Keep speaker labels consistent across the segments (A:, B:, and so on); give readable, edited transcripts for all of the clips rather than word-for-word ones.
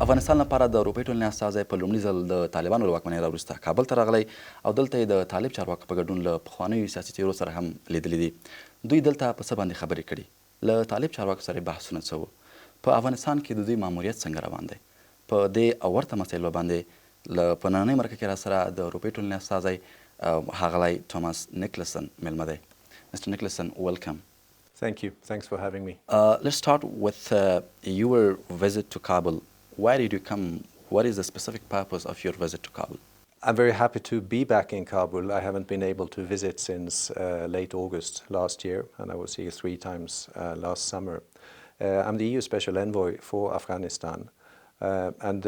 A: افغانستان لپاره د اروپای ټولنې استازی په لومړي ځل د طالبانو له واکمنۍ راوروسته کابل ته راغلی او دلته یې د طالب چارواکو په ګډون له پخوانیو سیاسي څېرو سره هم لیدلي دي. دوی دلته په څه باندې خبرې کړي؟ له طالب چارواکو سره یې بحثونه څه وو؟ په افغانستان کې د دوی ماموریت څنګه روان دی؟ په دې او ورته مسایلو باندې په نننۍ مرکه کې راسره د اروپای ټولنې استازی ښاغلی توماس نیکلسن میلمه دی. Mr. Niklasson, welcome.
B: Thank you. Thanks for having me.
A: Let's start with your visit to Kabul. Why did you come? What is the specific purpose of your visit to Kabul?
B: I'm very happy to be back in Kabul. I haven't been able to visit since late August last year, and I was here 3 times last summer. I'm the EU Special Envoy for Afghanistan, and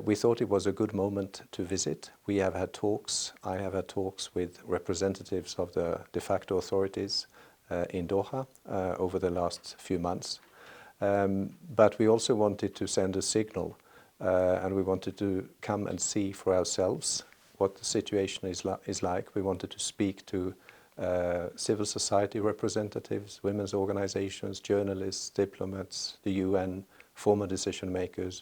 B: we thought it was a good moment to visit. We have had talks. I have had talks with representatives of the de facto authorities in Doha over the last few months. But we also wanted to send a signal and we wanted to come and see for ourselves what the situation is like. We wanted to speak to civil society representatives, women's organizations, journalists, diplomats, the UN, former decision makers,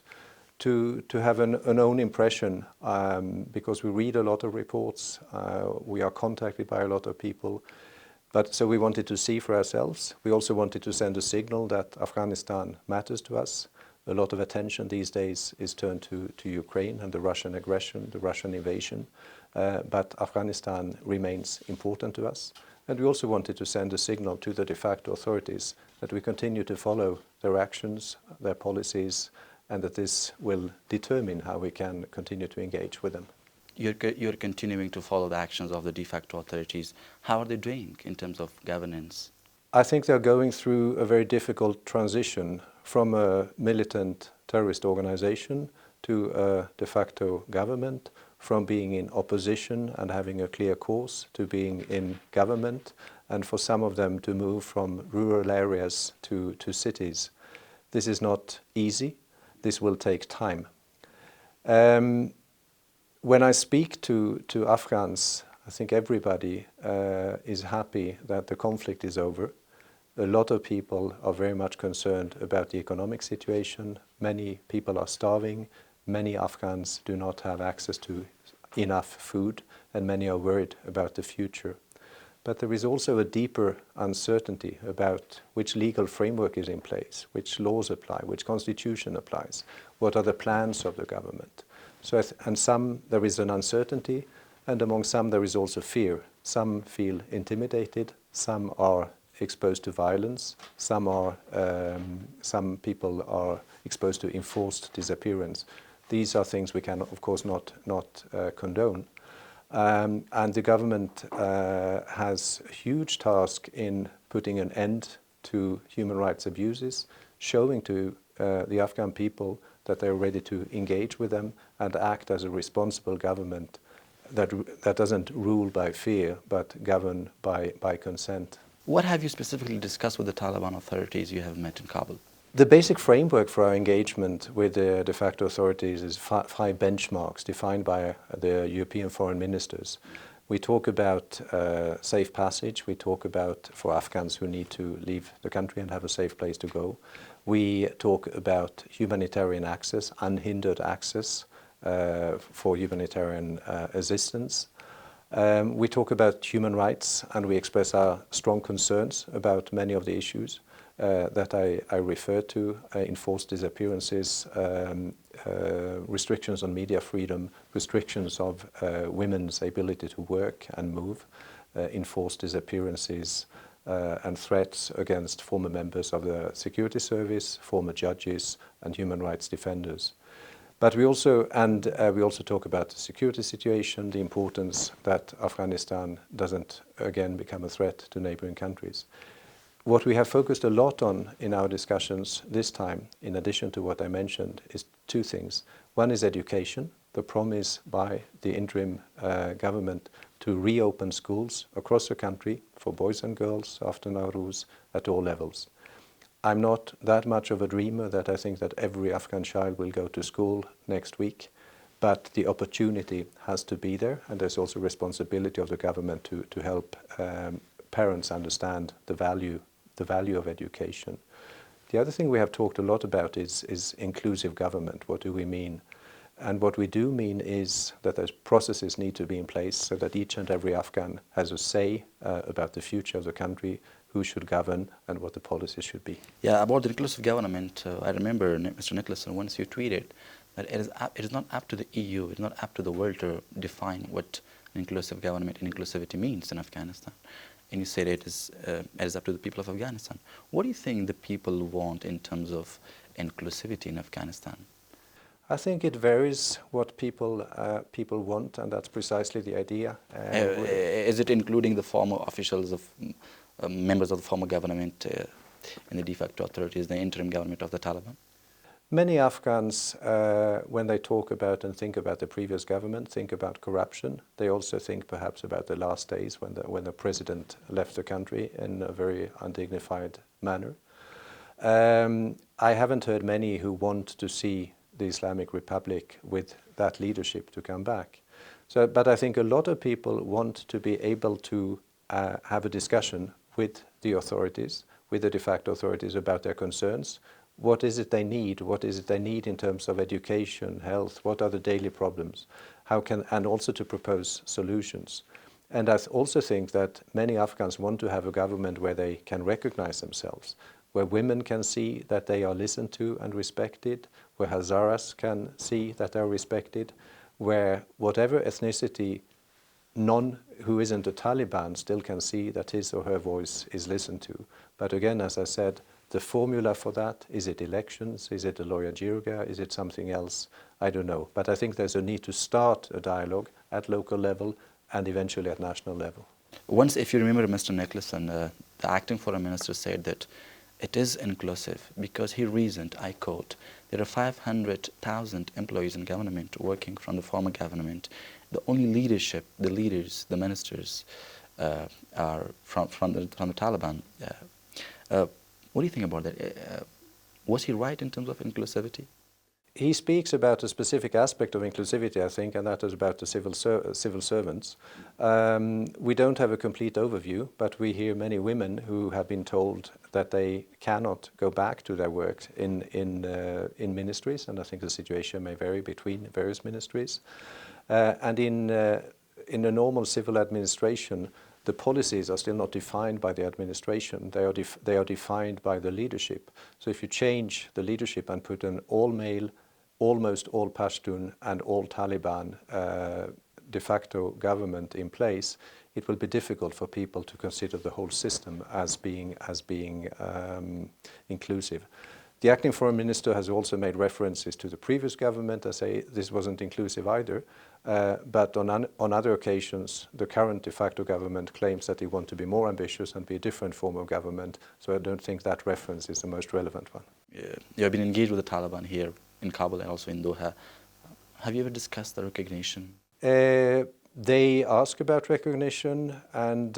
B: to have an own impression because we read a lot of reports, we are contacted by a lot of people. But so we wanted to see for ourselves. We also wanted to send a signal that Afghanistan matters to us. A lot of attention these days is turned to Ukraine and the Russian aggression, the Russian invasion. But Afghanistan remains important to us. And we also wanted to send a signal to the de facto authorities that we continue to follow their actions, their policies, and that this will determine how we can continue to engage with them.
A: You're continuing to follow the actions of the de facto authorities. How are they doing in terms of governance?
B: I think they're going through a very difficult transition from a militant terrorist organization to a de facto government, from being in opposition and having a clear course to being in government, and for some of them to move from rural areas to cities. This is not easy. This will take time. When I speak to Afghans, I think everybody is happy that the conflict is over. A lot of people are very much concerned about the economic situation. Many people are starving. Many Afghans do not have access to enough food, and many are worried about the future. But there is also a deeper uncertainty about which legal framework is in place, which laws apply, which constitution applies, what are the plans of the government. So, and there is an uncertainty, and among some there is also fear. Some feel intimidated, some are exposed to violence, some people are exposed to enforced disappearance. These are things we can, of course, not condone. And the government has a huge task in putting an end to human rights abuses, showing to the Afghan people that they're ready to engage with them and act as a responsible government that doesn't rule by fear but govern by consent.
A: What have you specifically discussed with the Taliban authorities you have met in Kabul?
B: The basic framework for our engagement with the de facto authorities is 5 benchmarks defined by the European foreign ministers. We talk about safe passage. We talk about for Afghans who need to leave the country and have a safe place to go. We talk about humanitarian access, unhindered access for humanitarian assistance. We talk about human rights, and we express our strong concerns about many of the issues that I referred to, enforced disappearances, restrictions on media freedom, restrictions of women's ability to work and move, enforced disappearances, and threats against former members of the security service, former judges, and human rights defenders. But we also talk about the security situation, the importance that Afghanistan doesn't again become a threat to neighboring countries. What we have focused a lot on in our discussions this time, in addition to what I mentioned, is 2 things. One is education, the promise by the interim government to reopen schools across the country for boys and girls after Nowruz at all levels. I'm not that much of a dreamer that I think that every Afghan child will go to school next week, but the opportunity has to be there, and there's also responsibility of the government to help parents understand the value of education. The other thing we have talked a lot about is inclusive government. What do we mean? And what we do mean is that those processes need to be in place so that each and every Afghan has a say about the future of the country, who should govern, and what the policies should be.
A: Yeah, about the inclusive government, I remember, Mr. Niklasson, once you tweeted that it is not up to the EU, it is not up to the world to define what an inclusive government and inclusivity means in Afghanistan. And you said it is up to the people of Afghanistan. What do you think the people want in terms of inclusivity in Afghanistan?
B: I think it varies what people want, and that's precisely the idea.
A: Is it including the former officials of members of the former government in the de facto authorities, the interim government of the Taliban?
B: Many Afghans, when they talk about and think about the previous government, think about corruption. They also think perhaps about the last days when the president left the country in a very undignified manner. I haven't heard many who want to see the Islamic Republic with that leadership to come back. But I think a lot of people want to be able to have a discussion with the authorities, with the de facto authorities about their concerns. What is it they need? What is it they need in terms of education, health? What are the daily problems? And also to propose solutions. And I also think that many Afghans want to have a government where they can recognize themselves, where women can see that they are listened to and respected, where Hazaras can see that they are respected, where whatever ethnicity none who isn't a Taliban still can see that his or her voice is listened to. But again, as I said, the formula for that, is it elections, is it a lawyer jirga, is it something else? I don't know. But I think there's a need to start a dialogue at local level and eventually at national level.
A: Once, if you remember, Mr. Niklasson, the acting foreign minister said that it is inclusive because he reasoned, I quote, there are 500,000 employees in government working from the former government. The only leadership, the leaders, the ministers are from the Taliban. What do you think about that? Was he right in terms of inclusivity?
B: He speaks about a specific aspect of inclusivity, I think, and that is about the civil servants. We don't have a complete overview, but we hear many women who have been told that they cannot go back to their work in ministries, and I think the situation may vary between various ministries. And in a normal civil administration, the policies are still not defined by the administration. They are defined by the leadership. So if you change the leadership and put an all-male, almost all Pashtun and all Taliban de facto government in place, it will be difficult for people to consider the whole system as being inclusive. The acting foreign minister has also made references to the previous government and say this wasn't inclusive either. But on other occasions, the current de facto government claims that they want to be more ambitious and be a different form of government. So I don't think that reference is the most relevant one.
A: Yeah. You have been engaged with the Taliban here in Kabul and also in Doha. Have you ever discussed the recognition?
B: They ask about recognition, and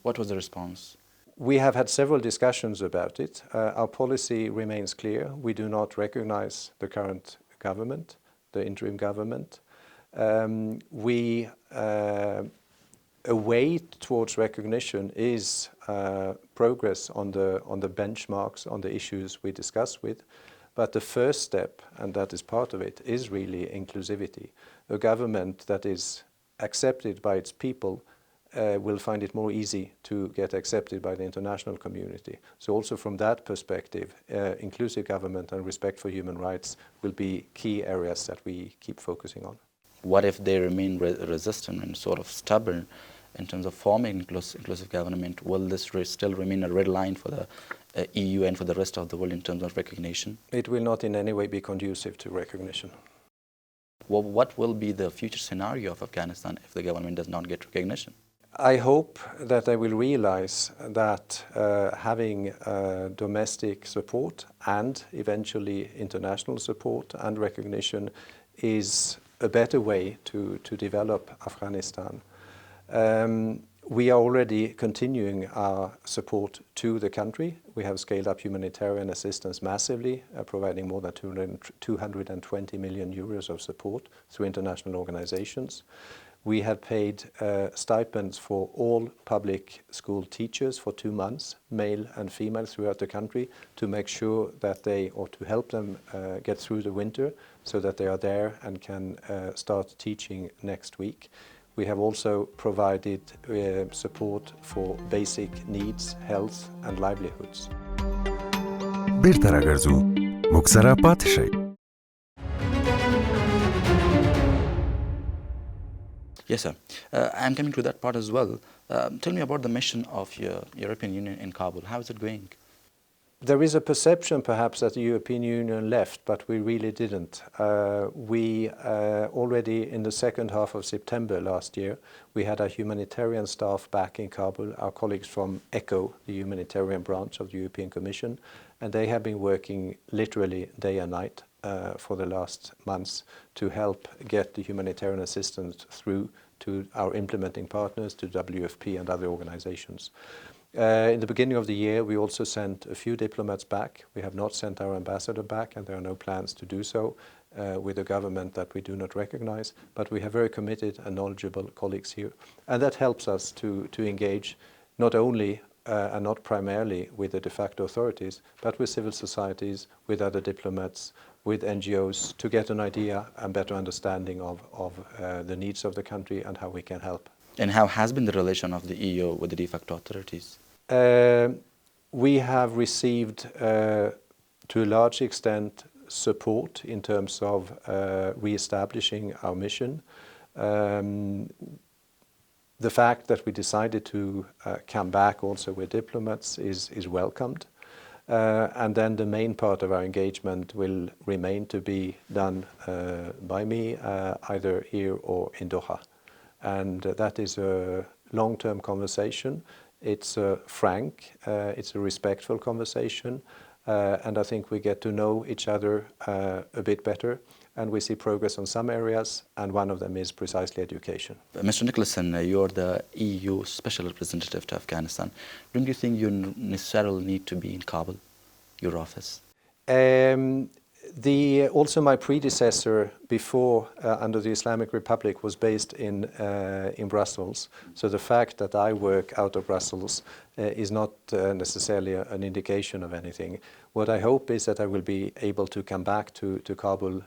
A: what was the response?
B: We have had several discussions about it. Our policy remains clear. We do not recognize the current government, the interim government. A way towards recognition is progress on the benchmarks, on the issues we discuss with. But the first step, and that is part of it, is really inclusivity. A government that is accepted by its people will find it more easy to get accepted by the international community. So also from that perspective, inclusive government and respect for human rights will be key areas that we keep focusing on.
A: What if they remain resistant and sort of stubborn in terms of forming inclusive government? Will this still remain a red line for the EU and for the rest of the world in terms of recognition?
B: It will not in any way be conducive to recognition.
A: Well, what will be the future scenario of Afghanistan if the government does not get recognition?
B: I hope that they will realize that having domestic support and eventually international support and recognition is a better way to develop Afghanistan. We are already continuing our support to the country. We have scaled up humanitarian assistance massively, providing more than 220 million euros of support through international organizations. we have paid stipends for all public school teachers for 2 months, male and female, throughout the country, to make sure that they, or to help them get through the winter, so that they are there and can start teaching next week. We have also provided support for basic needs, health and livelihoods.
C: بیرته راګرځو موږ سره پاتې شئ.
A: Yes, sir. I'm coming to that part as well. Tell me about the mission of your European Union in Kabul. How is it going?
B: There is a perception perhaps that the European Union left, but we really didn't. We already in the second half of September last year, we had our humanitarian staff back in Kabul, our colleagues from ECHO, the humanitarian branch of the European Commission, and they have been working literally day and night for the last months to help get the humanitarian assistance through to our implementing partners, to WFP and other organizations. In the beginning of the year, we also sent a few diplomats back. We have not sent our ambassador back, and there are no plans to do so with a government that we do not recognize. But we have very committed and knowledgeable colleagues here. And that helps us to engage not only and not primarily with the de facto authorities, but with civil societies, with other diplomats, with NGOs, to get an idea and better understanding of the needs of the country and how we can help.
A: And how has been the relation of the EU with the de facto authorities?
B: We have received, to a large extent, support in terms of re-establishing our mission. The fact that we decided to come back also with diplomats is welcomed. And then the main part of our engagement will remain to be done by me, either here or in Doha. And that is a long-term conversation. It's frank, it's a respectful conversation, and I think we get to know each other a bit better, and we see progress on some areas, and one of them is precisely education.
A: Mr. Niklasson, you're the EU Special Representative to Afghanistan. Don't you think you necessarily need to be in Kabul, your office?
B: Also my predecessor before under the Islamic Republic was based in Brussels. So the fact that I work out of Brussels is not necessarily an indication of anything. What I hope is that I will be able to come back to Kabul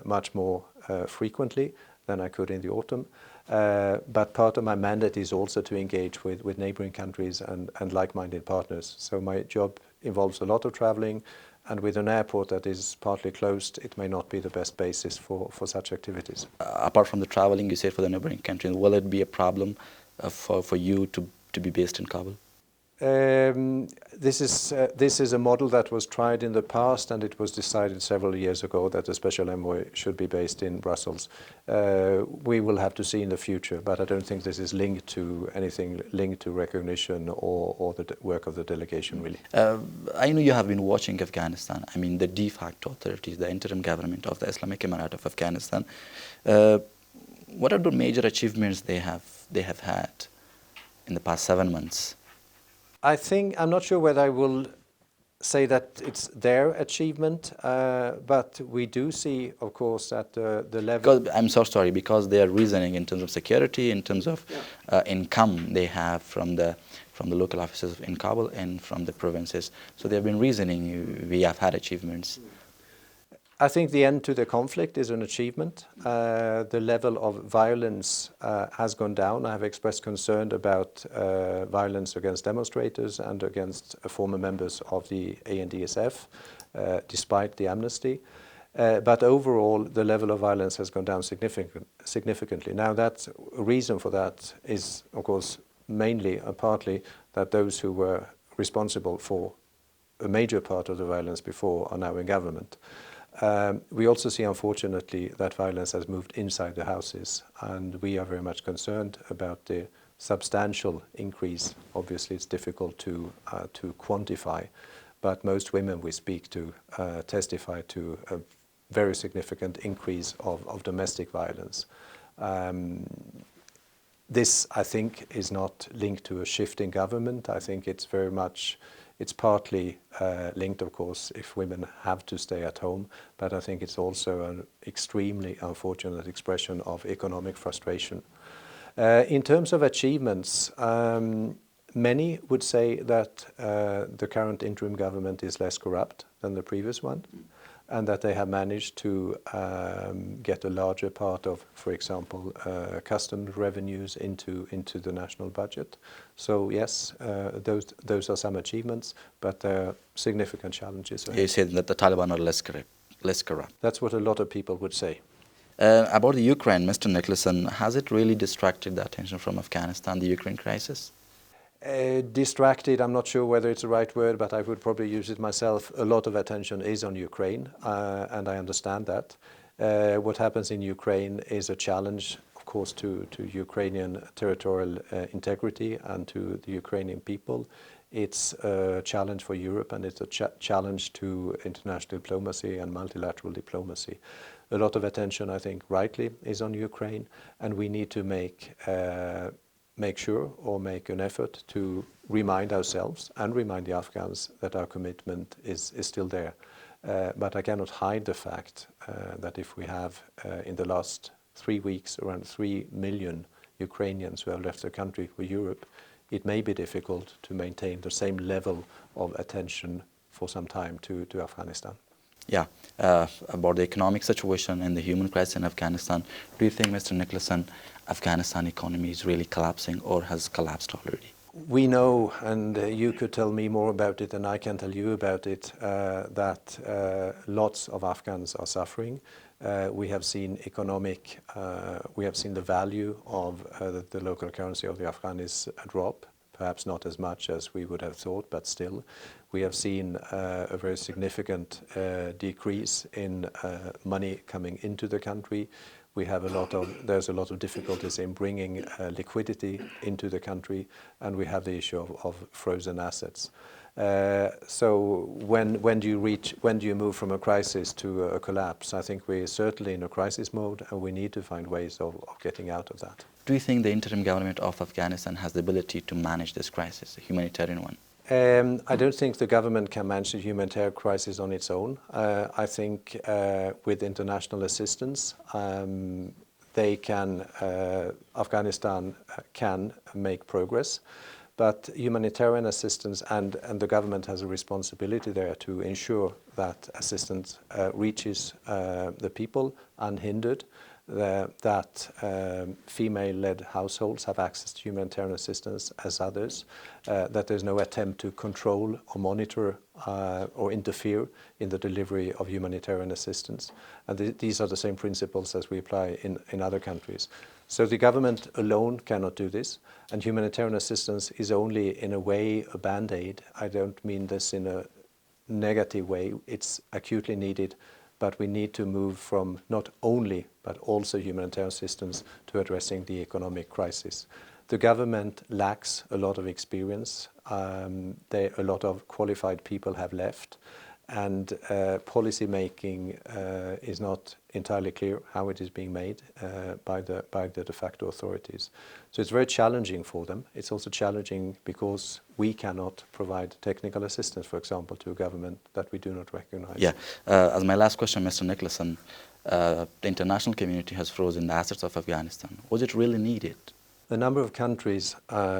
B: much more frequently than I could in the autumn. But part of my mandate is also to engage with neighboring countries and like-minded partners. So my job involves a lot of traveling, and with an airport that is partly closed, it may not be the best basis for such activities.
A: Apart from the traveling, you said for the neighboring countries, will it be a problem for you to be based in Kabul?
B: This is a model that was tried in the past, and it was decided several years ago that the special envoy should be based in Brussels. We will have to see in the future, but I don't think this is linked to anything linked to recognition or the work of the delegation, really.
A: I know you have been watching Afghanistan. I mean, the de facto authorities, the interim government of the Islamic Emirate of Afghanistan. What are the major achievements they have had in the past 7 months?
B: I'm not sure whether I will say that it's their achievement, but we do see, of course, that the level...
A: I'm so sorry, because they are reasoning in terms of security, in terms of income they have from the local offices in Kabul and from the provinces. So they have been reasoning, we have had achievements.
B: I think the end to the conflict is an achievement. The level of violence has gone down. I have expressed concern about violence against demonstrators and against former members of the ANDSF, despite the amnesty. But overall, the level of violence has gone down significantly. Now, that reason for that is, of course, mainly and partly that those who were responsible for a major part of the violence before are now in government. We also see, unfortunately, that violence has moved inside the houses, and we are very much concerned about the substantial increase. Obviously, it's difficult to quantify, but most women we speak to testify to a very significant increase of domestic violence. This, I think, is not linked to a shift in government. I think it's very much It's partly linked, of course, if women have to stay at home, but I think it's also an extremely unfortunate expression of economic frustration. In terms of achievements, many would say that the current interim government is less corrupt than the previous one, and that they have managed to get a larger part of, for example, customs revenues into the national budget. So yes, those are some achievements, but there are significant challenges ahead.
A: You said that the Taliban are less corrupt.
B: That's what a lot of people would say.
A: About the Ukraine, Mr. Niklasson, has it really distracted the attention from Afghanistan, the Ukraine crisis?
B: Distracted, I'm not sure whether it's the right word, but I would probably use it myself. A lot of attention is on Ukraine, and I understand that. What happens in Ukraine is a challenge, of course, to Ukrainian territorial integrity and to the Ukrainian people. It's a challenge for Europe, and it's a challenge to international diplomacy and multilateral diplomacy. A lot of attention, I think, rightly, is on Ukraine, and we need to make sure or make an effort to remind ourselves and remind the Afghans that our commitment is still there. But I cannot hide the fact that if we have, in the last 3 weeks, around 3 million Ukrainians who have left the country for Europe, it may be difficult to maintain the same level of attention for some time to Afghanistan.
A: Yeah, about the economic situation and the human crisis in Afghanistan, do you think, Mr. Niklasson, Afghanistan economy is really collapsing or has collapsed already?
B: We know, and you could tell me more about it than I can tell you about it, that lots of Afghans are suffering. We have seen we have seen the value of the local currency of the Afghanis drop, perhaps not as much as we would have thought, but still. We have seen a very significant decrease in money coming into the country. There's a lot of difficulties in bringing liquidity into the country, and we have the issue of frozen assets. So when do you move from a crisis to a collapse? I think we're certainly in a crisis mode, and we need to find ways of getting out of that.
A: Do you think the interim government of Afghanistan has the ability to manage this crisis, a humanitarian one?
B: I don't think the government can manage the humanitarian crisis on its own. I think with international assistance, Afghanistan can make progress. But humanitarian assistance and the government has a responsibility there to ensure that assistance reaches the people unhindered, that female-led households have access to humanitarian assistance as others, that there's no attempt to control or monitor or interfere in the delivery of humanitarian assistance. And these are the same principles as we apply in other countries. So the government alone cannot do this, and humanitarian assistance is only in a way a band-aid. I don't mean this in a negative way. It's acutely needed, but we need to move from not only but also humanitarian assistance to addressing the economic crisis. The government lacks a lot of experience. A lot of qualified people have left, and policy making is not entirely clear how it is being made by the de facto authorities. So it's very challenging for them. It's also challenging because we cannot provide technical assistance, for example, to a government that we do not recognize.
A: Yeah. As my last question, Mr. Niklasson, the international community has frozen the assets of Afghanistan. Was it really needed?
B: A number of countries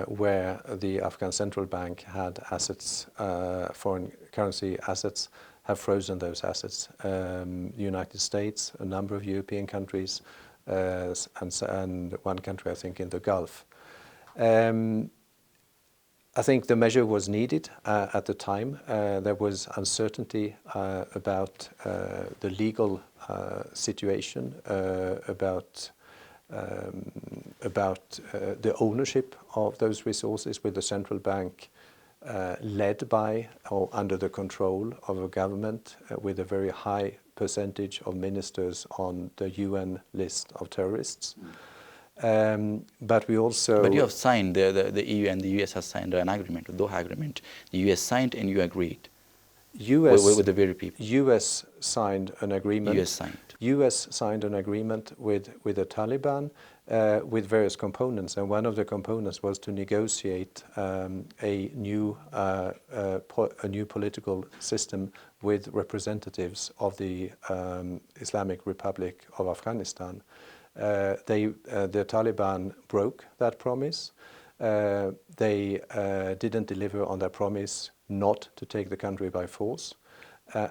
B: where the Afghan Central Bank had assets, foreign currency assets, have frozen those assets. The United States, a number of European countries, and one country, I think, in the Gulf. I think the measure was needed at the time. There was uncertainty about the legal situation, about the ownership of those resources, with the central bank led by or under the control of a government with a very high percentage of ministers on the UN list of terrorists. But we also...
A: But you have signed, the EU and the US has signed an agreement, the Doha Agreement. The US signed and you agreed. with the very people.
B: US signed an agreement. US signed an agreement with the Taliban with various components, and one of the components was to negotiate a new political system with representatives of the Islamic Republic of Afghanistan. The Taliban broke that promise. They didn't deliver on their promise not to take the country by force,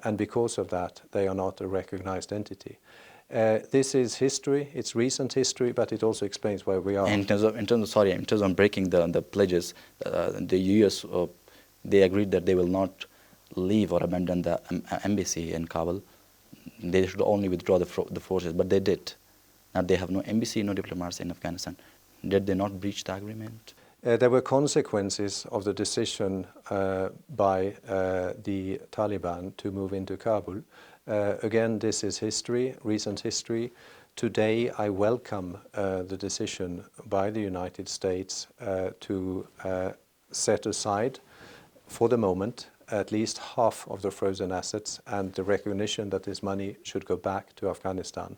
B: and because of that, they are not a recognized entity. This is history. It's recent history, but it also explains where we are.
A: In terms of breaking the pledges, the U.S. They agreed that they will not leave or abandon the embassy in Kabul. They should only withdraw the forces, but they did. Now they have no embassy, no diplomats in Afghanistan. Did they not breach the agreement?
B: There were consequences of the decision by the Taliban to move into Kabul. Again, this is history, recent history. Today, I welcome the decision by the United States to set aside, for the moment, at least half of the frozen assets and the recognition that this money should go back to Afghanistan.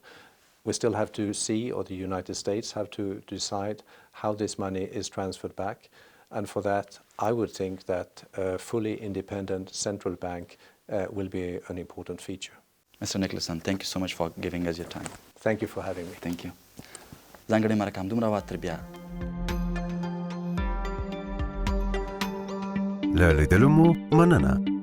B: We still have to see, or the United States have to decide how this money is transferred back. And for that, I would think that a fully independent central bank will be an important feature.
A: Mr. Niklasson, thank you so much for giving us your time.
B: Thank you for having me.
A: Thank you. ځانګړی مرکه همدومره وه تر بیا
C: له لیدلو مو مننه